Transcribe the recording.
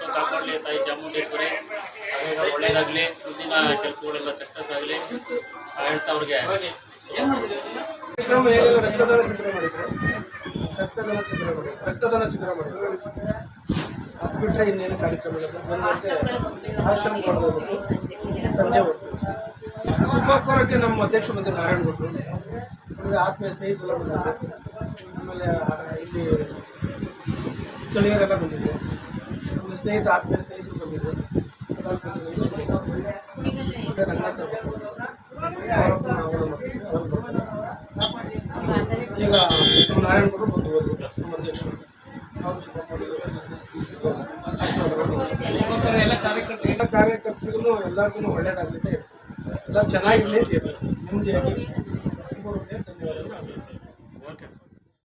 ಆಯುಷ್ಯ ಕಾಪಾಡಲಿ ತಾಯಿ ಚಾಮುಂಡೇಶ್ವರಿ. ಒಳ್ಳೇದಾಗಲಿ, ಮುಂದಿನ ಕೆಲಸಗಳೆಲ್ಲ ಸಕ್ಸಸ್ ಆಗಲಿ ಹೇಳ್ತಾ ಅವ್ರಿಗೆ ಕಾರ್ಯಕ್ರಮ ಏನಿಲ್ಲ, ರಕ್ತದಾನ ಶಿಬಿರ ಮಾಡಿದ್ರು. ರಕ್ತದಾನ ಶಿಬಿರ ಮಾಡಿದ್ರು. ಅದು ಬಿಟ್ಟರೆ ಇನ್ನೇನು ಕಾರ್ಯಕ್ರಮ ಇಲ್ಲ ಸರ್. ಬಂದು ಆಶ್ರಮ ಕೊಡಬೇಕು, ಸಂಜೆ ಹೋಗ್ತೀವಿ. ಸುಬ್ಬಾಪುರಕ್ಕೆ ನಮ್ಮ ಅಧ್ಯಕ್ಷ ಬಂದು ನಾರಾಯಣ ಕೊಟ್ಟರು, ಆಮೇಲೆ ಆತ್ಮೀಯ ಸ್ನೇಹಿತರೆಲ್ಲ ಬಂದಿದ್ದರು, ಆಮೇಲೆ ಇಲ್ಲಿ ಸ್ಥಳೀಯರೆಲ್ಲ ಬಂದಿದ್ದರು, ನಮ್ಮ ಸ್ನೇಹಿತ ಆತ್ಮೀಯ ಸ್ನೇಹಿತರು ಬಂದಿದ್ದರು. ರಂಗ ಸರ್ ಈಗ ನಾರಾಯಣಗೌಡರು ಬಂದು ಹೋದ್ರು, ನಮ್ಮ ಅಧ್ಯಕ್ಷರು. ಎಲ್ಲ ಕಾರ್ಯಕರ್ತರಿಗೂ ಎಲ್ಲರಿಗೂ ಒಳ್ಳೇದಾಗಲಿಕ್ಕೆ ಎಲ್ಲ ಚೆನ್ನಾಗಿರಲಿ ಅಂತ ಹೇಳ್ತಾರೆ. ನೆಮ್ಮದಿಯಾಗಿ